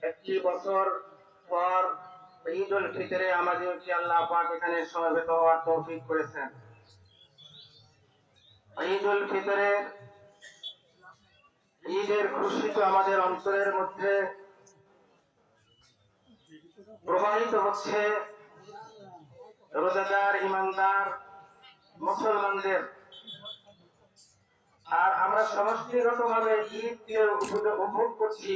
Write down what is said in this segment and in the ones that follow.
একটি বছর পর ঈদ উল ফিতরে আমাদেরকে আল্লাহ পাক এখানে সমবেত হওয়ার তৌফিক করেছেন। ঈদ উল ফিতরের ঈদের খুশি তো আমাদের অন্তরের মধ্যে প্রবাহিত হচ্ছে রোজাদার ইমানদার মুসলমানদের, আর আমরা সমষ্টিগতভাবে ঈদকে উপভোগ করছি,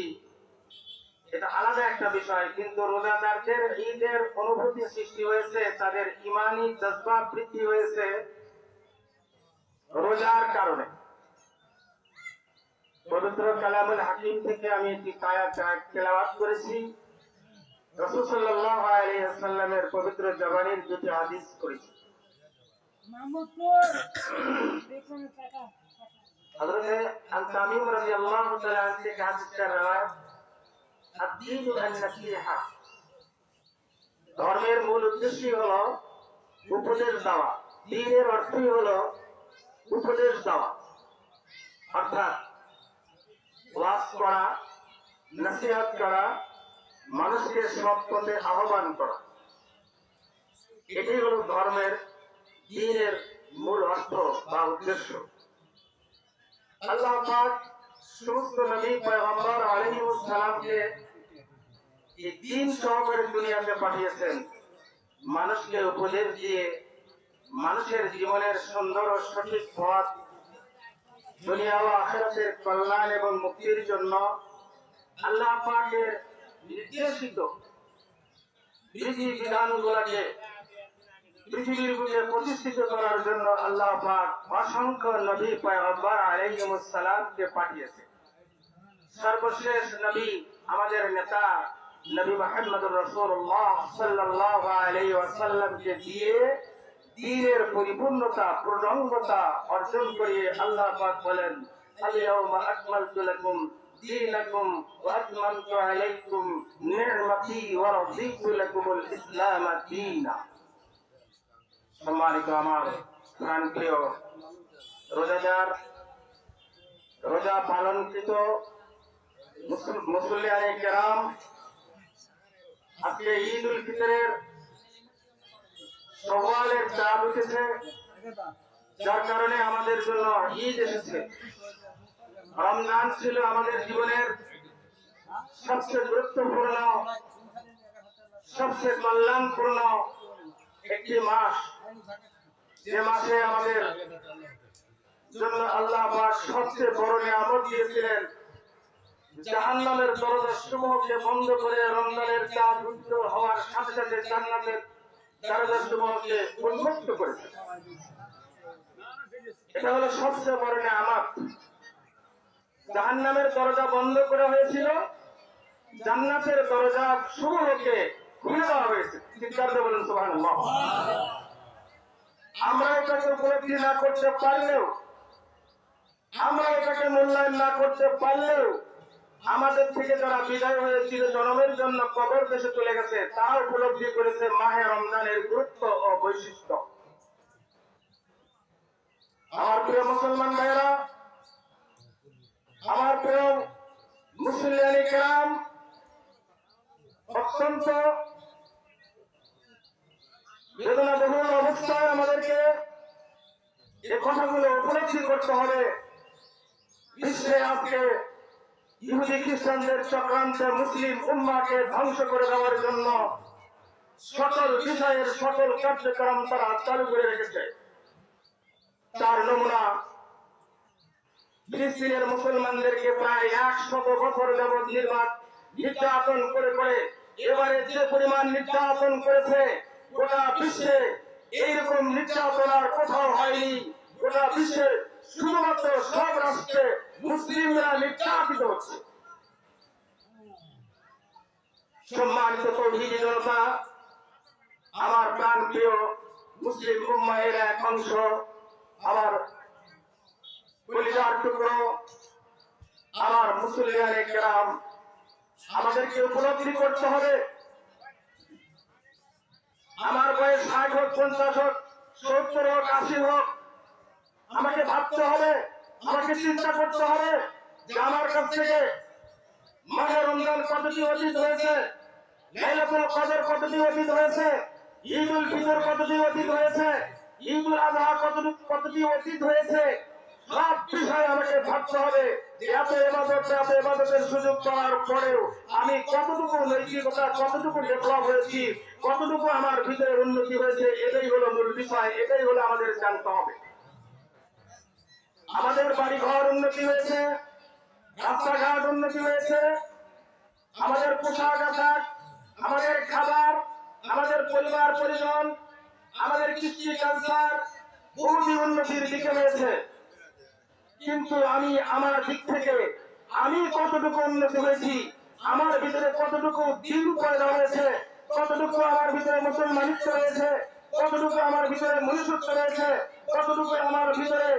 এটা আলাদা একটা বিষয়। কিন্তু রোজাদারদের ঈদের অনুভূতি সৃষ্টি হয়েছে, তাদের ইমানি জজবা বৃদ্ধি হয়েছে রোজার কারণে। পবিত্র কালামুল হাকিম থেকে আমি একটি আয়াত তেলাওয়াত করেছি, রাসূল সাল্লাল্লাহু আলাইহি ওয়াসাল্লামের পবিত্র জবানের দুটি হাদিস করেছি। হযরত আল-তামিম রাদিয়াল্লাহু তাআলা থেকে হাদিসটা রওয়ায়াত, আদ-দীনু আন-নাসীহা, ধর্মের মূল উদ্দেশ্যই হলো উপদেশ দেওয়া। দ্বীনের অর্থই হলো উপদেশ দেওয়া, অর্থাৎ ওয়াজ করা, নসিহত করা, মানুষকে সৎ পথে আহ্বান করা। এটাই হলো ধর্মের দ্বীনের মূল অর্থ বা উদ্দেশ্য। আল্লাহ পাক সমস্ত নবী পয়গম্বর আলাইহিস সালামকে এই দ্বীন সহকারে দুনিয়াতে পাঠিয়েছেন, মানুষকে উপদেশ দিয়ে মানুষের জীবনের সুন্দর ও সঠিক পথ, দুনিয়া ও আখিরাতের কল্যাণ এবং মুক্তির জন্য আল্লাহ পাকের নির্দেশিত বিধি বিধানগুলোকে পৃথিবীর বুকে প্রতিষ্ঠিত করার জন্য আল্লাহ পাক অসংখ্য নবী পয়গম্বর আলাইহিস সালামকে পাঠিয়েছেন। সর্বশেষ নবী আমাদের নেতা নবী মুহাম্মদুর রাসূলুল্লাহ সাল্লাল্লাহু আলাইহি ওয়াসাল্লামকে দিয়ে দ্বীনের পরিপূর্ণতা, পূর্ণাঙ্গতা অর্জন করিয়ে আল্লাহ পাক বলেন, আল-ইয়াওমা আকমালতু লাকুম দীনাকুম ওয়া আতমামতু আলাইকুম নি'মাতি ওয়া রাদিতু লাকুমুল ইসলাম দীনা। সম্মানিত আমার প্রাণপ্রিয় রোজাদার, রোজা পালনকৃত মুসল্লিয়ানে কেরাম, আজকে ঈদ উল ফিতরের সওয়ালের চাঁদ উঠেছে, যার কারণে আমাদের জন্য ঈদ এসেছে। রমজান ছিল আমাদের জীবনের সবচেয়ে গুরুত্বপূর্ণ, সবচেয়ে কল্যাণপূর্ণ একটি মাস, যে মাসে আমাদের জন্য আল্লাহ পাক সবচেয়ে বড় নিয়ামত দিয়েছিলেন। জাহান্নামের দরজা সমূহকে বন্ধ করে রমজানের চাঁদ উজ্জ্বল হওয়ার সাথে সাথে জান্নাতের দরজা সমূহকে উন্মুক্ত করেছে। এটা হলো সবচেয়ে বড় নিয়ামত। জাহান্নামের দরজা বন্ধ করা হয়েছিল, জান্নাতের দরজা সমূহকে খুলে দেওয়া হয়েছে। চিৎকার দিয়ে বলেন সুবহানাল্লাহ। আমরা এটাকে উপলব্ধি না করতে পারলেও, আমরা এটাকে মূল্যায়ন না করতে পারলেও, আমাদের থেকে যারা বিদায় হয়েছিল, জনমের জন্য কবর দেশে চলে গেছে, তারা উপলব্ধি করেছে মাহে রমজানের গুরুত্ব ও বৈশিষ্ট্য। আমার প্রিয় মুসলমান ভাইয়েরা, আমার প্রিয় মুসলিয়ানে কেরাম, অত্যন্ত বেদনাবহুল অবস্থায় আমাদেরকে এই কথাগুলো উপলব্ধি করতে হবে। বিশ্বে আজকে ইহুদি খ্রিস্টানদের চক্রান্তে মুসলিম উম্মাহকে ধ্বংস করে দেওয়ার জন্য সকল বিষয়ের সকল কার্যক্রম তারা চালু করে রেখেছে। তার নমুনা, ফিলিস্তিনের মুসলমানদেরকে প্রায় 100 বছর যাবৎ নির্যাতন করে করে এবারে যে পরিমাণ নির্যাতন করেছে, গোটা বিশ্বে এইরকম নির্যাতন আর কোথাও হয়নি। গোটা বিশ্বে শুধুমাত্র সব রাষ্ট্রে মুসলিমরা নির্যাতিত হচ্ছে। সম্মানিত তৌহিদি জনতা, আমার প্রাণ প্রিয় মুসলিম উম্মাহের এক অংশ, আমার কলিজার টুকরো, আমার মুসলিয়ানে কেরাম, আমাদেরকে উপলব্ধি করতে হবে। আমার বয়স 60 হোক, 50 হোক, 70 হোক, 80 হোক, আমাকে ভাবতে হবে, আমাকে চিন্তা করতে হবে যে আমার কাছ থেকে মাহে রমজান কতদিন অতীত হয়েছে, লাইলাতুল কদর কতদিন অতীত হয়েছে, ঈদুল ফিতর কতদিন অতীত হয়েছে, ঈদুল আযহা কতদিন অতীত হয়েছে। সব বিষয়ে আমাকে ভাবতে হবে যে এত ইবাদতের সুযোগ পাওয়ার পরেও আমি কতটুকু নৈতিকতা, কতটুকু ডেভেলপ হয়েছি, কতটুকু আমার ভিতরে উন্নতি হয়েছে। এটাই হলো মূল বিষয়, এটাই হলো আমাদের জানতে হবে। আমাদের বাড়ি ঘর উন্নতি হয়েছে, রাস্তাঘাট উন্নতি হয়েছে, আমাদের পোশাক আশাক, আমাদের খাবার, আমাদের পরিবার পরিজন, আমাদের কৃষি কালচার বহুদিন উন্নতির দিকে হয়েছে। কিন্তু আমি আমার দিক থেকে আমি কতটুকু উন্নতি হয়েছি, আমার ভিতরে কতটুকু দিন পয়দা হয়েছে, কতটুকু আমার ভিতরে মুসলমানিত্ব রয়েছে, কতটুকু আমার ভিতরে মনুষ্যত্ব রয়েছে, কতটুকু আমার ভিতরে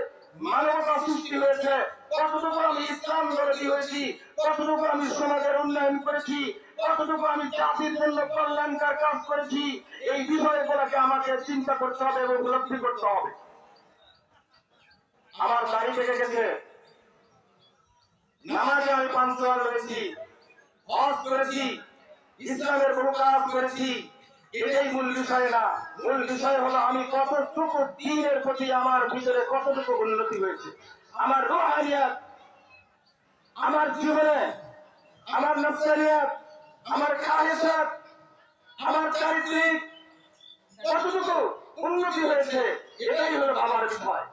মানবতা সৃষ্টি হয়েছে, কতটুকু আমি ইসলাম গড়ে হয়েছি, কতটুকু আমি সমাজের উন্নয়ন করেছি, কতটুকু আমি জাতির জন্য কল্যাণকর কাজ করেছি। এই বিষয়গুলোকে আমাকে চিন্তা করতে হবে এবং উপলব্ধি করতে হবে। আমার দাড়ি পেকে গেছে, নামাজে আমি 5 ওয়াক্ত রয়েছি, হজ করেছি, ইসলামের বহু কাজ করেছি। এটাই মূল বিষয় না। মূল বিষয় হলো আমি কতটুকু দ্বীনের প্রতি আমার ভিতরে কতটুকু উন্নতি হয়েছে, আমার রুহানিয়াত, আমার জীবনে, আমার নফসানিয়াত, আমার খায়েসাত, আমার চারিত্রিক কতটুকু উন্নতি হয়েছে। এটাই হলো আমার বিষয়।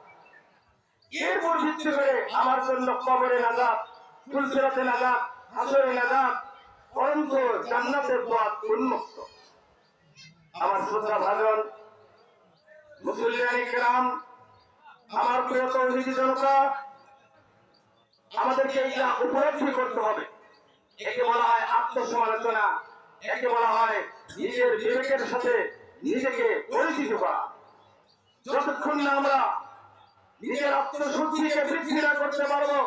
এরপর ভিত্তি করে আমার জন্য কবরে নাজাত, ফুলসিরাতে নাজাত, হাসরে নাজাত, অনন্ত জান্নাতের পথ উন্মুক্ত। আমার শ্রদ্ধা ভাজন মুসলিয়ানি কেরাম, আমার প্রিয় তৌহিদি জনতা, আমাদেরকে এইটা উপলব্ধি করতে হবে। একে বলা হয় আত্মসমালোচনা, একে বলা হয় নিজের বিবেকের সাথে নিজেকে পরিচিত করা। যতক্ষণ না আমরা নিজের আত্মশুদ্ধিকে বৃদ্ধি না করতে পারবো,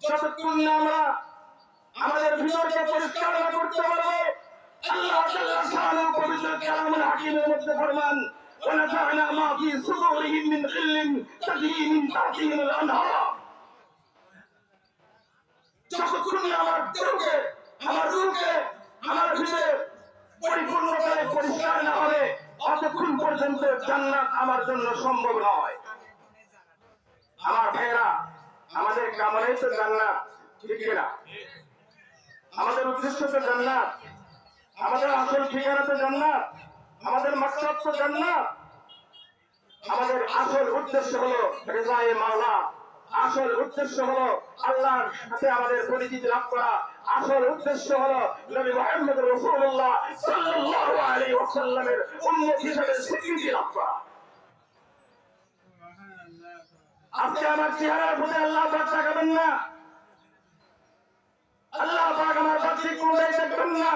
যতক্ষণ না আমরা আমাদের ভিতরকে পরিষ্কার না করতে পারবো, আল্লাহ তাআলা শানুহু পবিত্র কালামুল হাকিমের মধ্যে ফরমান, ওয়ানাযা'না মা ফি সুদুরিহিম মিন গিল্লিন তাজরি মিন তাহতিহিমুল আনহার। যতক্ষণ না আমার দেহকে, আমার রূহকে, আমার ভিতরে পরিপূর্ণতায় পরিষ্কার না হবে, ততক্ষণ পর্যন্ত জান্নাত আমার জন্য সম্ভব নয়। আমার ভাইয়েরা, আমাদের কামনাই তো জান্নাত, ঠিক কিনা? আমাদের উদ্দেশ্য তো জান্নাত, আমাদের আসল ঠিকানা তো জান্নাত, আমাদের মাকসাদ তো জান্নাত। আমাদের আসল উদ্দেশ্য হলো রিজায়ে মাওলা, আসল উদ্দেশ্য হলো আল্লাহর সাথে আমাদের পরিচিতি লাভ করা, আসল উদ্দেশ্য হলো নবী মুহাম্মদ রাসূলুল্লাহ সাল্লাল্লাহু আলাইহি ওয়াসাল্লামের উম্মত হিসেবে স্বীকৃতি লাভ করা। আজকে আমার চেহারার প্রতি আল্লাহ পাক তাকাবেন না, আল্লাহ পাক আমার বাহ্যিক কোনটাই দেখবেন না,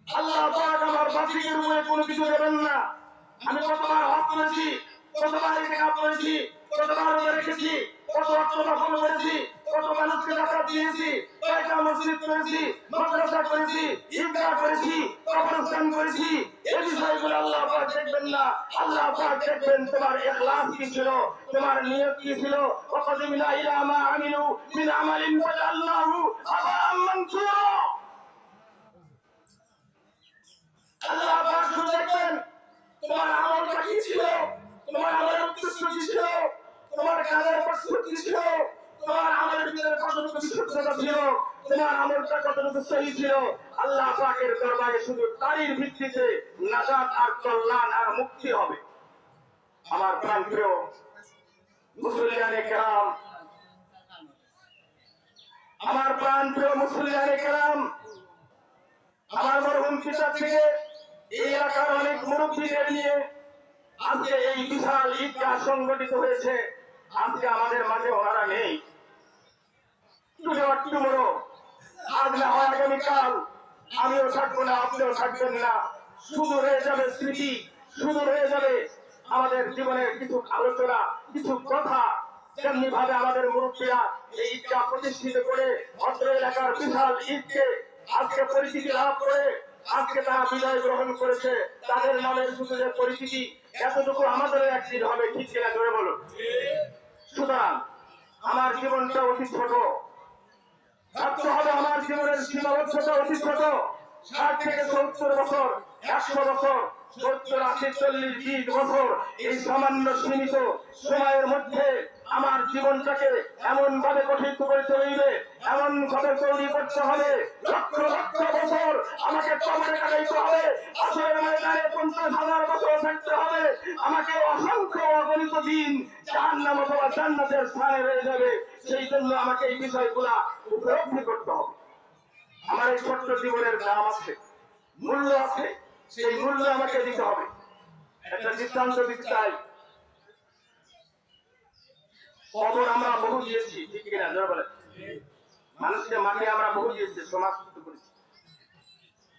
আল্লাহ পাক আমার বাহ্যিকের উপরে কোনো কিছু দেবেন না। আমি কতবার হজ করেছি, কতবার ইতিকাফ করেছি, কতবার রোজা রেখেছি, কত ওয়াক্ত নফল করেছি, কত মানুষকে যাকাত দিয়েছি, কয়টা মসজিদ করেছি, মাদ্রাসা করেছি, ঈদগাহ করেছি, কবরস্থান করেছি। এই বিষয়গুলো আল্লাহ পাক দেখবেন না। আল্লাহ পাক দেখবেন তোমার ইখলাস কি ছিল, তোমার নিয়ত কি ছিল। ওয়াকাদিমনা ইলা মা আমিলু মিন আমালিন ফাজআলনাহু হাবাআম মানসুরা। আল্লাহ পাক শুধু দেখবেন তোমার আমলটা কি ছিল, তোমার আমলের উদ্দেশ্য কি ছিল, তোমার কাজের প্রস্তুতি কি ছিল, তোমার আমলের ভিতরে কতটুকু বিশুদ্ধতা ছিল, তোমার আমলটা কতটুকু সহি ছিল। আল্লাহ পাকের দরবারে শুধু তারই ভিত্তিতে নাজাত আর কল্যাণ আর মুক্তি হবে। আমার প্রাণপ্রিয় মুসলিয়ানে কেরাম, আমার প্রাণপ্রিয় মুসলিয়ানে কেরাম, আমার মরহুম পিতা থেকে এই এলাকার অনেক মুরব্বীদের নিয়ে আজকে এই বিশাল ঈদগাহ সংগঠিত হয়েছে। আজকে আমাদের মাঝে ওনারা নেই। আজ না হয় আগামীকাল আমিও থাকবো না, আপনিও থাকবেন না। শুধু রয়ে যাবে স্মৃতি, শুধু রয়ে যাবে আমাদের জীবনের কিছু আলোচনা, কিছু কথা। যেমনি ভাবে আমাদের মুরব্বীরা এই ঈদগাহ প্রতিষ্ঠিত করে অত্র এলাকার বিশাল ঈদকে আজকে পরিচিতি লাভ করে আজকে তারা বিজয় গ্রহণ করেছে, তাদের নামের শুধু যে পরিচিতি, এতটুকু আমাদের একদিন হবে, ঠিক কিনা জোরে বলুন। সুতরাং আমার জীবনটা অতি ছোট, ভাবতে হবে আমার জীবনের সীমাবদ্ধতা অতি ছোট, 60 থেকে 70 বছর, 100 বছর, 70, 80, 40, 20 বছর, এই সামান্য সীমিত সময়ের মধ্যে আমার জীবনটাকে এমন ভাবে গঠিত করতে হইবে, এমন ভাবে তৈরি করতে হবে, লক্ষ লক্ষ বছর আমাকে কবরে কাটাইতে হবে, আসরের ময়দানে 50,000 বছর থাকতে হবে, আমাকে অসংখ্য অগণিত দিন জাহান্নাম অথবা জান্নাতের স্থানে রয়ে যাবে। সেই জন্য আমাকে এই বিষয়গুলা উপলব্ধি করতে হবে। আমার এই ছোট্ট জীবনের দাম আছে, মূল্য আছে, সেই মূল্য আমাকে দিতে হবে। একটা দৃষ্টান্ত দিতে চাই। কবর আমরা বহু দিয়েছি, ঠিক কিনা জোরে বলেন? মানুষকে মাটি আমরা বহু দিয়েছি, সমাজ করেছি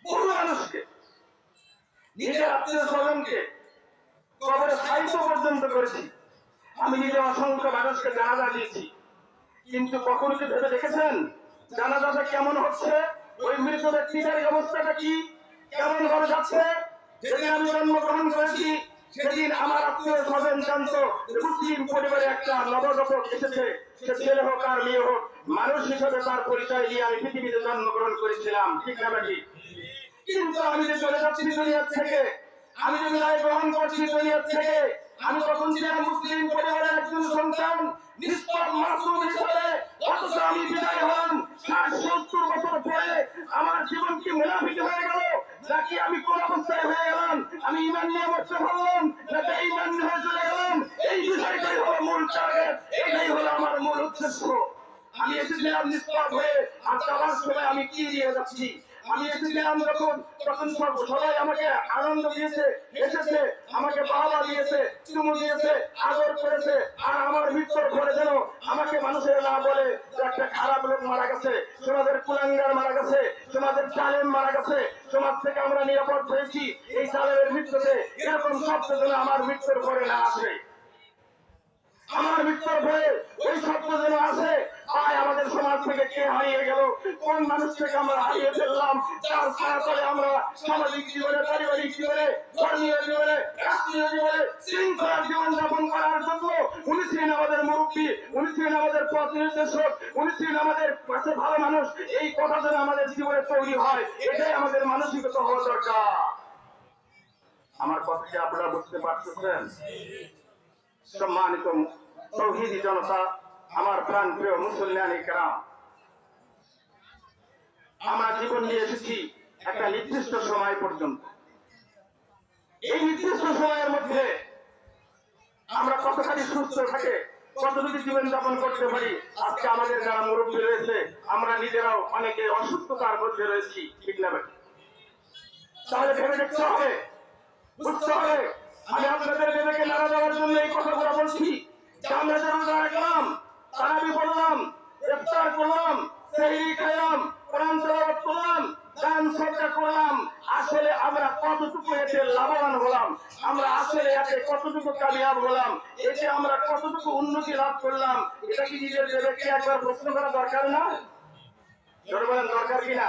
বহু মানুষকে, নিজের আত্মীয় স্বজনকে কবরে সাহিত্য পর্যন্ত করেছি। আমি নিজে অসংখ্য মানুষকে জানাজা দিয়েছি, কিন্তু কখনো কি ভেবে দেখেছেন জানাজাটা কেমন হচ্ছে? ওই মৃত ব্যক্তিদের অবস্থাটা কি, কেমন ভাবে যাচ্ছে? যেদিন আমি জন্মগ্রহণ করেছি সেদিন আমার আত্মীয় স্বজন জানতো মুসলিম পরিবারে একটা নবজাতক এসেছে, সে ছেলে হোক আর মেয়ে হোক, মানুষ হিসেবে তার পরিচয় দিয়ে আমি পৃথিবীতে জন্মগ্রহণ করেছিলাম, ঠিক না নাকি? কিন্তু আমি যে চলে যাচ্ছি দুনিয়ার থেকে, আমি যে বিদায় গ্রহণ করছি দুনিয়ার থেকে, আমি তখন ছিলাম মুসলিম পরিবারের একজন সন্তান, নিষ্পাপ মাসুম হিসেবে, অথচ আমি বিদায় হলাম 60-70 বছর পরে। আমার জীবন কি মুনাফিক হয়ে গেল, নাকি আমি কোন অবস্থায় হয়ে গেলাম? আমি ইমান নিয়ে মরতে পারলাম নাকি ইমান নিয়ে চলে গেলাম? এই বিষয়টাই হলো মূল টার্গেট, এটাই হলো আমার মূল উদ্দেশ্য। আমি এসেছিলাম নিষ্পাপ হয়ে, আর যাওয়ার সময় আমি কি দিয়ে যাচ্ছি? আমি এসেছিলাম তখন সবাই আমাকে আনন্দ দিয়েছে, এসেছে, আমাকে বাবা দিয়েছে, চুমু দিয়েছে, আদর করেছে, আর আমার মৃত্যুর পরে যেন আমাকে মানুষের না বলে যে একটা খারাপ লোক মারা গেছে, সমাজের কুলাঙ্গার মারা গেছে, সমাজের জালেম মারা গেছে, সমাজ থেকে আমরা নিরাপদ হয়েছি, এই জালেমের মৃত্যুতে এরকম শব্দ যেন আমার মৃত্যুর পরে না আসে। আমার মৃত্যুর ভয়ে ওই শব্দ যেন আসে, আয় আমাদের সমাজ থেকে কে হারিয়ে গেল, কোন মানুষ থেকে আমরা হারিয়ে ফেললাম, যার ছায়া তলে আমরা সামাজিক জীবনে, পারিবারিক জীবনে, ধর্মীয় জীবনে, রাষ্ট্রীয় জীবনে শৃঙ্খলার জীবন যাপন করার জন্য উনি ছিলেন আমাদের মুরব্বী, উনি ছিলেন আমাদের পথ নির্দেশক, উনি ছিলেন আমাদের কাছে ভালো মানুষ। এই কথা যেন আমাদের জীবনে তৈরি হয়, এটাই আমাদের মানসিকতা হওয়া দরকার। আমার কথা কি আপনারা বুঝতে পারতেছেন? সম্মানিত তৌহিদি জনতা, আমার প্রাণ প্রিয় মুসলমানি কেরাম, আমরা জীবন নিয়ে এসেছি একটা নির্দিষ্ট সময় পর্যন্ত। এই নির্দিষ্ট সময়ের মধ্যে আমরা কতখানি সুস্থ থাকে, কতটুকু জীবন যাপন করতে পারি। আজকে আমাদের যারা মুরব্বী রয়েছে, আমরা নিজেরাও অনেকে অসুস্থতার মধ্যে রয়েছি, ঠিক না? তাহলে ভেবে দেখতে হবে, বুঝতে হবে। আমি আপনাদের বিবেকে নাড়া দেওয়ার জন্য এই কথাগুলো বলছি যে আমরা যারা রাখলাম, তারাবি বললাম, ইফতার করলাম, সেহরি খাইলাম, কোরআন তেলাওয়াত করলাম, দান সদকা করলাম, আসলে আমরা কতটুকু এতে লাভবান হলাম, আমরা আসলে এতে কতটুকু কামিয়াব হলাম, এতে আমরা কতটুকু উন্নতি লাভ করলাম, এটা কি নিজের বিবেককে একবার প্রশ্ন করা দরকার না? জোরে বলেন, দরকার কিনা?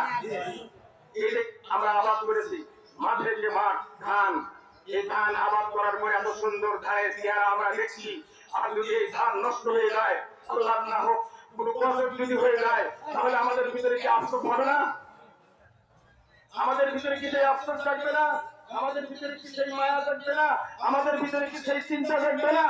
এই যে আমরা আবাদ করেছি, মাঠের যে মাঠ, ধান, এই ধান আবাদ করার পরে এত সুন্দর ধানের চেহারা আমরা দেখছি, আর যদি এই ধান নষ্ট হয়ে যায়, আল্লাহ না হোক কোনো কষ্ট যদি হয়ে যায়, তাহলে আমাদের ভিতরে কি আফসোস হবে না? আমাদের ভিতরে কি সেই আফসোস থাকবে না? আমাদের ভিতরে কি সেই মায়া থাকবে না? আমাদের ভিতরে কি সেই চিন্তা থাকবে না?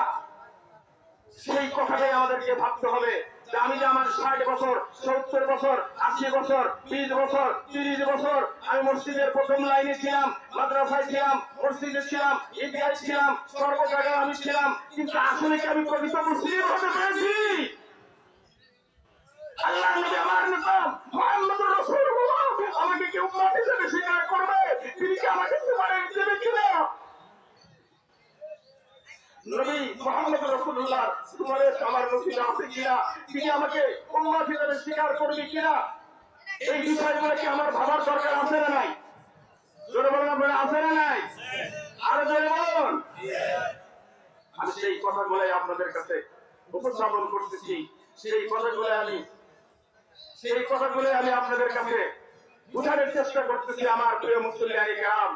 সেই কথাটাই আমাদেরকে ভাবতে হবে যে আমি যে আমার 60 বছর, 70 বছর, 80 বছর, 20 বছর, 30 বছর আমি মসজিদের প্রথম লাইনে ছিলাম, মাদ্রাসায় ছিলাম, মসজিদে ছিলাম, ঈদগাহ ছিলাম, সর্ব জায়গায় আমি ছিলাম, কিন্তু আসলে কি আমি প্রকৃত মুসলিম হতে পেরেছি? আল্লাহ নবী আমার নেতা মুহাম্মদুর রাসূলুল্লাহ আমাকে কি উম্মত হিসেবে স্বীকার করবে? তিনি কি আমাকে সুপারিশ দেবে কিনা? নবী মুহাম্মদ রাসূলুল্লাহ সুপারিশ আমার নসিবে আছে কিনা? তিনি আমাকে উম্মত হিসেবে স্বীকার করবে কিনা? এই বিষয়গুলো কি আমার ভাবার দরকার আছে না নাই? জোরে বলুন, আপনারা আছে না নাই? আরো জোরে বলুন। আমি সেই কথাগুলোই আপনাদের কাছে উপস্থাপন করতেছি, সেই কথাগুলো আমি আপনাদের কাছে বুঝানোর চেষ্টা করতেছি। আমার প্রিয় মুসলমানি গ্রাম,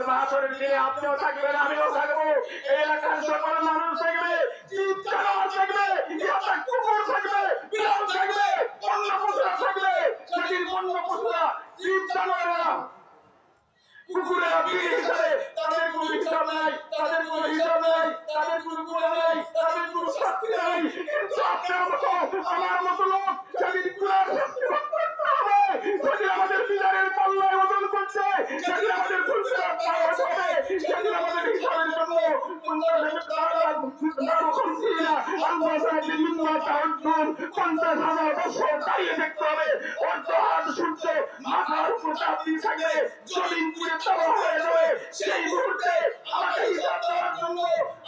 মাহাসরের দিনে আপনিও থাকবেন, আমিও থাকবো, এই এলাকার সকল মানুষ থাকবে, জানোয়ার থাকবে, কুকুর থাকবে, বিড়াল থাকবে, অন্য পশুরা থাকবে। সেদিন নাই, কিন্তু আপনার মতো আমার মতো লোক সেদিন কুরআন সেদিন আমাদের বিচারের পাল্লায় ওজন করছে, সেদিন আমাদের ফুলসেরা পাওয়া যাবে, সেদিন আমাদের হিসাবের জন্য দাঁড়িয়ে দেখতে হবে। মাথার উপর চাপ দিয়ে থাকলে জমিন পুড়ে তাওয়া হয়ে যাবে। সেই মুহূর্তে আমাকে হিসাব দেওয়ার জন্য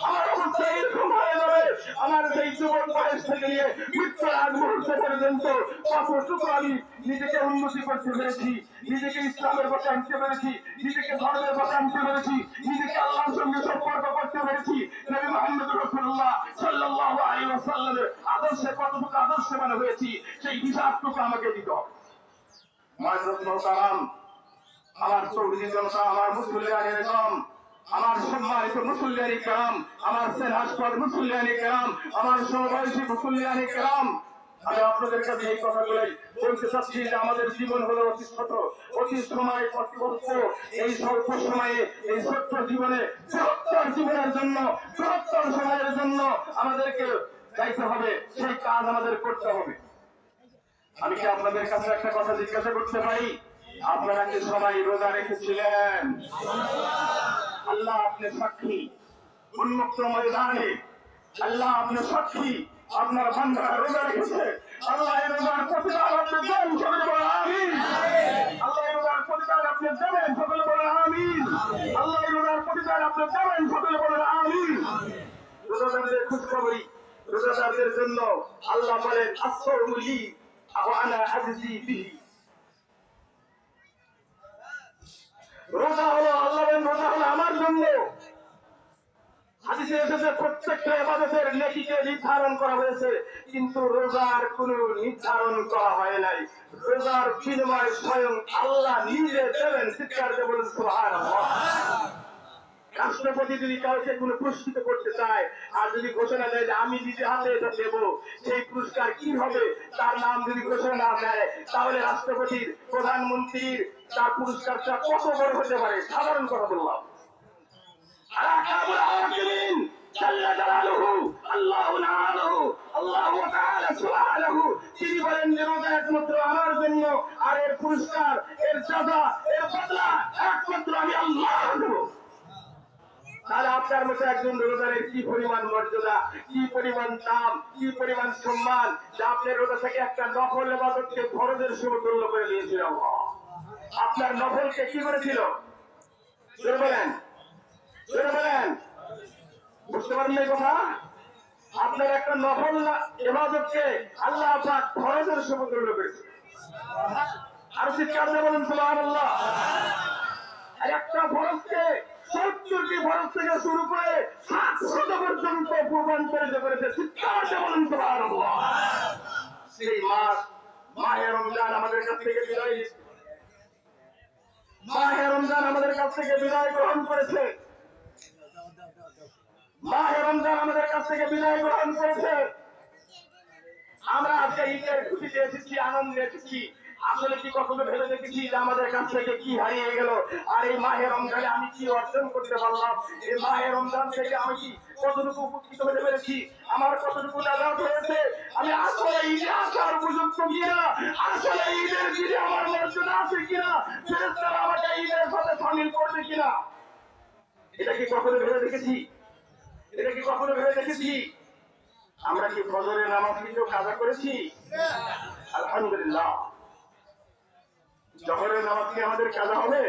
আমার অবস্থা এরকম হয়ে যাবে। আমার সেই যুবক বয়স থেকে নিয়ে মৃত্যুর আগ মুহূর্তে পর্যন্ত কতটুকু আমি নিজেকে উন্নতি করতে পেরেছি, নিজেকে ইসলামের পথে আনতে পেরেছি, নিজেকে ধর্মের পথে আনতে পেরেছি, নিজেকে আল্লাহর সঙ্গে সম্পর্ক করতে পেরেছি। নবী মুহাম্মদ রাসূলুল্লাহ সাল্লাল্লাহু আলাইহি ওয়াসাল্লামের আদর্শে কতটুকু আদর্শবান হয়েছি সেই হিসাবটুকু আমাকে দিতে হবে। আমার চৌধুরী জনতা, আমার মুসলিয়ানি রাম, আমার সম্মানিত মুসলিয়ানি কারাম, আমার সেনাস্পদ মুসলিয়ানি কারাম, আমার সমবয়সী মুসলিয়ানি কারাম, আমি আপনাদের কাছে এই কথাগুলোই বলতে চাচ্ছি যে আমাদের জীবন হলো অতি ছোট, অতি সময় অল্প। এই স্বল্প সময়ে এই ছোট্ট জীবনে বৃহত্তর জীবনের জন্য, বৃহত্তর সময়ের জন্য আমাদেরকে যাইতে হবে, সেই কাজ আমাদের করতে হবে। আমি কি আপনাদের কাছে একটা কথা জিজ্ঞাসা করতে পারি? আপনারা কি সবাই রোজা রেখেছিলেন? আল্লাহ আপনি সাক্ষী, উন্মুক্ত ময়দানে আল্লাহ আপনি সাক্ষী, আপনার বান্দারা রোজা রেখেছে। আল্লাহ এই রোজার প্রতিদান আপনি দেন, সকলে বলেন আমিন। আল্লাহ এই রোজার প্রতিদান আপনি দেবেন, সকলে বলেন আমিন। আল্লাহ এই রোজার প্রতিদান আপনি দেবেন, সকলে বলেন আমিন। রোজাদারদের খুশখবরি, রোজাদারদের জন্য আল্লাহ বলেন আসসাউমু লি ওয়া আনা আজজি বিহি। রোজা হলো আল্লাহর, রোজা হলো আমার জন্য। হাদিসে এসেছে প্রত্যেকটা ইবাদতের নেকিকে নির্ধারণ করা হয়েছে, কিন্তু রোজার কোনো নির্ধারণ করা হয় নাই। রোজার বিনিময় স্বয়ং আল্লাহ নিজে দেবেন। চিৎকার দিয়ে বলুন সুবহানাল্লাহ। রাষ্ট্রপতি যদি কাউকে কোনো পুরস্কৃত করতে চায় আর যদি ঘোষণা দেয় যে আমি নিজে হাতে এটা দেব, সেই পুরস্কার কি হবে তার নাম যদি ঘোষণা না দেয়, তাহলে রাষ্ট্রপতির, প্রধানমন্ত্রীর তার পুরস্কারটা কত বড় হতে পারে? সাধারণ কথা বললাম। তিনি বলেন যে রোজা একমাত্র আমার জন্য, আর এর পুরস্কার, এর সাজা, এর বদলা একমাত্র আমি আল্লাহ দেব। তাহলে আপনার মতো একজন রোজারের কি পরিমাণ মর্যাদা, কি পরিমাণ দাম, কি পরিমাণ সম্মান, যা আপনি রোজা থেকে একটা নফল ইবাদতকে ফরজের সমতুল্য করে দিয়েছিল। আপনার নফলকে কি করেছিল? বলেন, বলেন, বুঝতে পারেন এই কথা? আপনার একটা নফল ইবাদতকে আল্লাহ পাক ফরজের সমতুল্য করেছে। আর চিৎকার দিয়ে বলেন সুবহানাল্লাহ। আর একটা ফরজকে 70টি ফরজ থেকে শুরু করে 700 পর্যন্ত পূর্বান্তরিত করেছে। চিৎকার দিয়ে বলেন সুবহানাল্লাহ। সেই মাস মাহে রমজান আমাদের কাছ থেকে বিদায়, মাহে রমজান আমাদের কাছ থেকে বিদায় গ্রহণ করেছে। মাহে রমজান আমাদের কাছ থেকে বিদায় গ্রহণ করেছে। আমরা আজকে ঈদের খুশিতে এসেছি, আনন্দে এসেছি। আসলে কি কখনো ভেবে দেখেছি যে আমাদের কাছ থেকে কি হারিয়ে গেল? আর এই মাহে রমজানে আমি কি অর্জন করতে পারলাম? এই মাহে রমজান থেকে আমি কি কতটুকু উপকৃত হতে পেরেছি? আমার কতটুকু নাজাত হয়েছে? আমি আসলে ঈদে আসার উপযুক্ত কিনা? আসলে ঈদের দিনে আমার মর্যাদা আছে কিনা? ফেরেশতারা আমাকে ঈদের সাথে শামিল করবে কিনা? এটা কি কখনো ভেবে দেখেছি? এটা কি কখনো ভেবে দেখেছি? আমরা কি ফজরের নামাজ কি কেউ কাজা করেছি? আলহামদুলিল্লাহ। জোহরের নামাজ কি আমাদের কাজা হবে?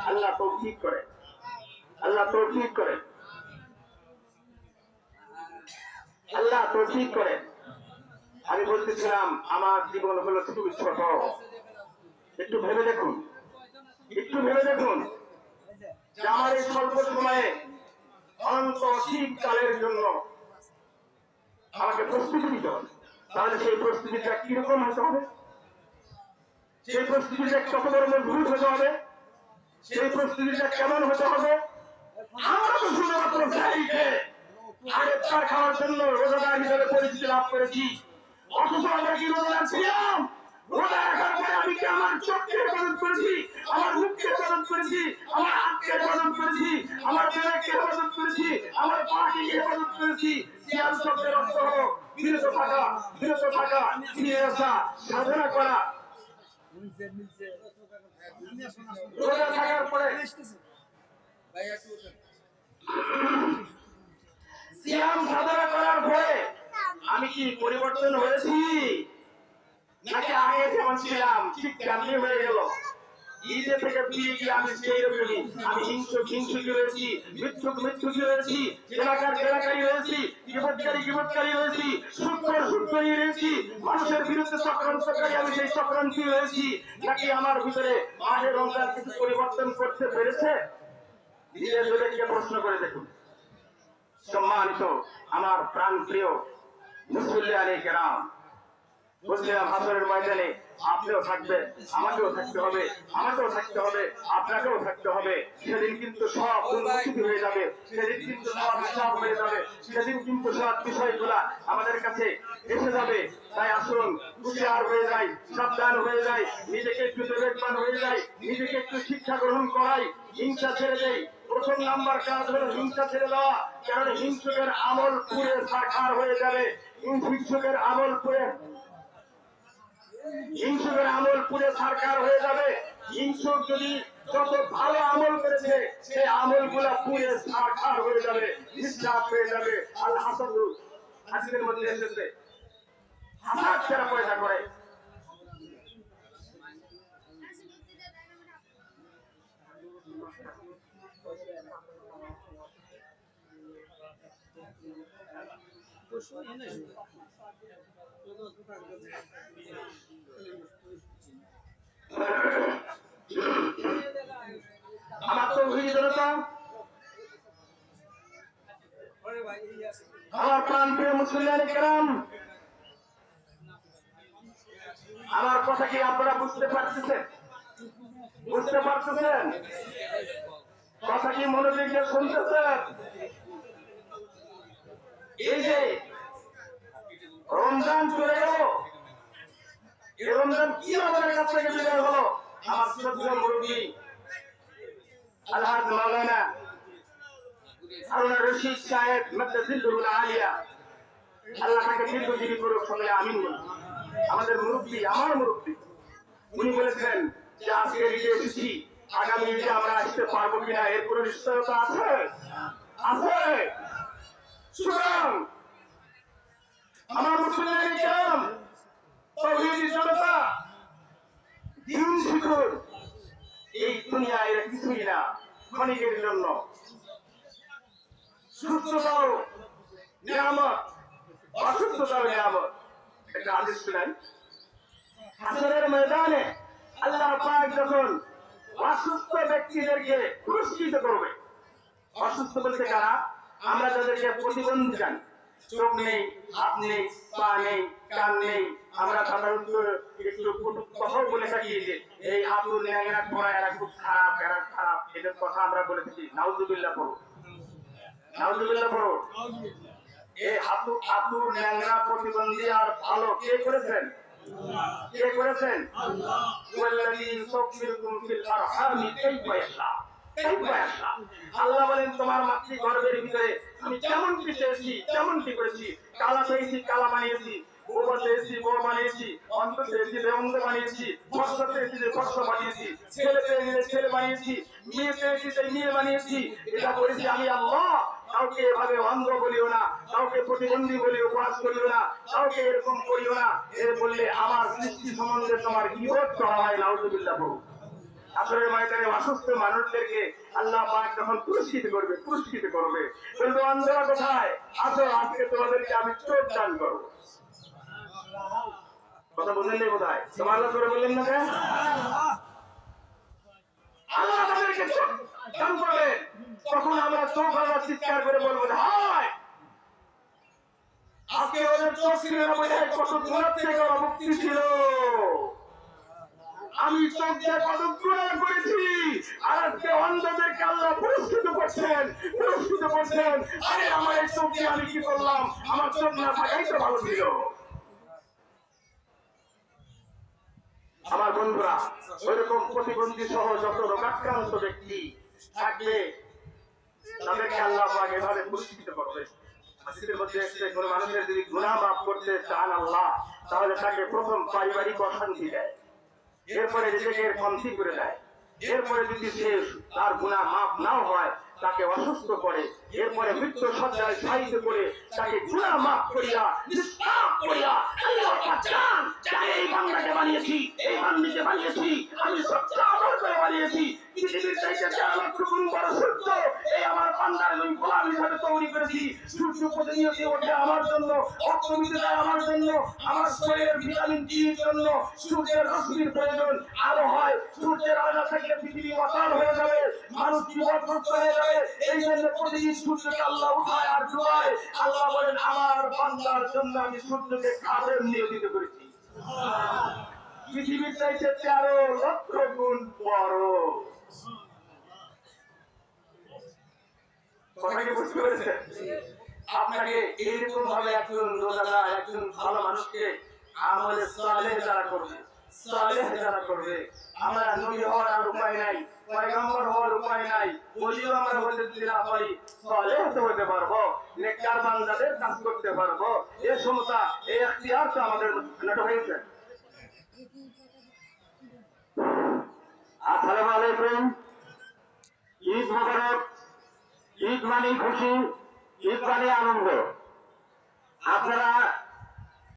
আল্লাহ তৌফিক করে, আল্লাহ তৌফিক করে, আল্লাহ তৌফিক করে। আমি বলতেছিলাম আমার জীবন হলো খুবই ছোট। একটু ভেবে দেখুন, একটু ভেবে দেখুন যে আমার এই স্বল্প সময়ে অনন্ত শীতকালের জন্য আমাকে প্রস্তুতি নিতে হবে। তাহলে সেই প্রস্তুতিটা কিরকম হতে হবে? সেই প্রস্তুতিটা কত বড় মজবুত হতে হবে? সেই প্রস্তুতিটা কেমন হতে হবে? আমরা তো শুধুমাত্র আগের খাওয়ার জন্য রোজাদার হিসেবে পরিচিতি লাভ করেছি, অথচ আমরা কি রোজা ছিলাম? রোজা রাখার পরে আমি কেমন আমার চোখকে হেফাজত করেছি, আমার মুখকে হেফাজত করেছি, আমার হাতকে হেফাজত করেছি, আমার বিবেককে হেফাজত করেছি, আমার পাকে হেফাজত করেছি। সিয়াম শব্দের অর্থ হলো বিরত থাকা, বিরত থাকা, ফিরে আসা, সাধনা করা। রোজা থাকার পরে সিয়াম সাধনা করার পরে আমি কি পরিবর্তন হয়েছি, নাকি আগে যেমন ছিলাম ঠিক তেমনি হয়ে গেল? ঈদে থেকে ফিরে গিয়ে আমি সেই রকমই, আমি হিংসুকি হয়েছি, মিথ্যুকি হয়েছি, জেনাকারী হয়েছি, গীবতকারী হয়েছি, সুৎখোরী হয়েছি, মানুষের বিরুদ্ধে চক্রান্তকারী আমি সেই চক্রান্তি হয়েছি, নাকি আমার ভিতরে মাঝে রমজান কিছু পরিবর্তন করতে পেরেছে? নিজের বিবেককে প্রশ্ন করে দেখুন। সম্মানিত আমার প্রাণ প্রিয় মুসল্লিয়ানে কেরাম, বুঝলাম হাসরের ময়দানে আপনিও থাকবেন, আমাকেও থাকতে হবে, আমাকেও থাকতে হবে, আপনাকেও থাকতে হবে। সেদিন কিন্তু সব উন্মুক্ত হয়ে যাবে, সেদিন কিন্তু সব হিসাব হয়ে যাবে, সেদিন কিন্তু সব বিষয়গুলা আমাদের কাছে এসে যাবে। তাই আসুন হুঁশিয়ার হয়ে যাই, সাবধান হয়ে যাই, নিজেকে একটু বিবেকবান হয়ে যাই, নিজেকে একটু শিক্ষা গ্রহণ করাই, হিংসা ছেড়ে দেই। প্রথম নাম্বার কাজ হলো হিংসা ছেড়ে দেওয়া, কারণ হিংসুকের আমল পুরে সাকার হয়ে যাবে। হিংসুকের আমল পুরে সারকার হয়ে যাবে। হিংসুক যদি যত ভালো আমল করেছে সেই আমল গুলা পুরে সারকার হয়ে যাবে, নিঃশ্বাস হয়ে যাবে। আল হাসাদু হাদিসের মধ্যে এসেছে, হাসাদ যারা পয়দা করে, আমার তো জনতা, আমার প্রাণ প্রিয় মুসলিম কেরাম, আমার কথা কি আপনারা বুঝতে পারতেছেন? কথা কি মনোযোগ দিয়ে শুনতেছেন? এই যে রমজান চলে গেল, এই রমজান কি আমাদের কাছ থেকে বিদায় হলো? আমার শ্রদ্ধেয় মুরব্বী আলহাজ মাওলানা হারুন রশিদ সাহেব মাদ্দাজিল্লুল আলিয়া, আল্লাহ তাকে দীর্ঘজীবী করুক, সকলে আমিন বলুন। আমাদের মুরব্বী, আমার মুরব্বী, উনি বলেছেন যে আজকে ঈদে এসেছি, আগামী ঈদে আমরা আসতে পারবো কিনা এর কোনো নিশ্চয়তা আছে? সুতরাং আমার মুসলিম কেরাম, তাওহীদি জনতা, দিন শিখুন। এই দুনিয়ায় এর কিছুই না, ক্ষণিকের জন্য। সুস্থতাও নিয়ামত, অসুস্থতাও নিয়ামত। একটা হাদিস শুনেন, হাসরের ময়দানে আল্লাহ পাক যখন অসুস্থ ব্যক্তিদেরকে পুরস্কৃত করবে, অসুস্থ বলতে কারা? আমরা যাদেরকে প্রতিবন্ধী জানি, চোখ নেই, হাত নেই, পা নেই, কান নেই, আমরা সাধারণত একটু কথাও বলে থাকি যে এই হাতুর ন্যাংরা করা এরা খুব খারাপ, এরা খারাপ, এদের কথা আমরা বলে থাকি। নাউজুবিল্লাহ পড়ো, নাউজুবিল্লাহ পড়ো। এই হাতুর ন্যাংরা প্রতিবন্ধী আর ভালো কে করেছেন? কে করেছেন? আল্লাহ। ওয়াল্লাযী ইউসাফিরুকুম ফিল আরহামি কাইফা ইয়াশা, কাইফা ইয়াশা। আল্লাহ বলেন তোমার মাতৃগর্ভের ভিতরে আমি যেমনটি চেয়েছি তেমনটি করেছি। কালা চেয়েছি কালা বানিয়েছি, বড় চেয়েছি বড় বানিয়েছি, অন্ধ চেয়েছি অন্ধ বানিয়েছি, ফর্সা চেয়েছি ফর্সা বানিয়েছি, ছেলে চেয়েছি ছেলে বানিয়েছি, মেয়ে চেয়েছি মেয়ে বানিয়েছি। এটা করেছি আমি আল্লাহ। কাউকে এভাবে অন্ধ বলিও না, কাউকে প্রতিবন্ধী বলে উপহাস করিও না, কাউকে এরকম করিও না। এর বললে আমার সৃষ্টি সম্বন্ধে তোমার গীবত করা হয়। নাউজুবিল্লাহ পড়ো। আসলে ময়দানে অসুস্থ মানুষদেরকে আল্লাহ পাক যখন পুরস্কৃত করবে বলবে অন্ধরা কোথায় আসো, আজকে তোমাদেরকে আমি চোখ দান করবো। কথা বললেন না কোথায়? তোমার আল্লাহ করে বললেন না? আল্লাহ আমাদেরকে চোখ দান করবে, তখন আমরা চোখ আমরা চিৎকার করে বলবো হায় আজকে ওদের চোখ ছিল না বলে কত দূর থেকে ওরা মুক্তি ছিল। আমি চোখ দিয়ে কত গুনাহ করেছি, আর আজকে অন্ধদেরকে আল্লাহ পুরস্কৃত করছেন। আরে আমার এই চোখ দিয়ে আমি কি করলাম? আমার চোখ না থাকাই তো ভালো ছিল। আমার বন্ধুরা, ওইরকম প্রতিবন্ধী সহ যত রোগাক্রান্ত ব্যক্তি থাকবে তাদেরকে আল্লাহ পাক এভাবে পুরস্কৃত করবে। হাদিসের মধ্যে এসেছে কোন মানুষের যদি গুনাহ মাফ করতে চান আল্লাহ, তাহলে তাকে প্রথম পারিবারিক অশান্তি দেয়, এরপরে রিজিকের কমতি করে দেয়, এরপরে যদি সে তার গুনাহ মাফ নাও হয় তাকে অসুস্থ করে, এরপরে মৃত্যু সজ্জায় সাহিত্য করে তাকে গুনাহ মাফ করিয়া নিষ্পাপ করিয়া আল্লাহ পাক চান এই বান্দাকে বানিয়েছি, এই বান্দিকে বানিয়েছি আমি সত্য আমল করে বানিয়েছি, পৃথিবীর চাইতে 4 লক্ষ গুণ বড় সূর্য এই আমার বান্দার আমি গোলাম হিসেবে তৈরি করেছি। সূর্য প্রতিনিয়ত ওঠে আমার জন্য, অক্তমিতে যায় আমার জন্য, আমার শরীরের ভিটামিন ডি এর জন্য সূর্যের রশ্মির প্রয়োজন। আলো হয়, সূর্যের আলো না থাকলে পৃথিবী অচল হয়ে যাবে, মানুষ বিপদগ্রস্ত হয়ে যাবে। এই জন্য প্রতিদিন সূর্যকে আল্লাহ উঠায় আর ডুবায়। আল্লাহ বলেন আমার বান্দার জন্য আমি সূর্যকে কাফের নিয়োজিত করেছি, পৃথিবীর চাইতে 13 লক্ষ গুণ বড়। কথাকে বুঝতে পেরেছেন? আপনাকে এইরকম ভাবে একজন রোজাদার, একজন ভালো মানুষকে আমলে সালেহ যারা করবে, সালেহ যারা করবে, আমরা নবী হওয়ার আর উপায় নাই, পয়গম্বর হওয়ার উপায় নাই, বলিও আমরা হতে যদি না পারি, সালেহ তো হতে পারবো, নেককার বান্দাদের কাজ করতে পারবো। এই ক্ষমতা, এই এখতিয়ার তো আমাদের মধ্যে হয়েছে। আসসালামু আলাইকুম। ঈদ মোবারক। ঈদ মানে খুশি, ঈদ মানে আনন্দ। আপনারা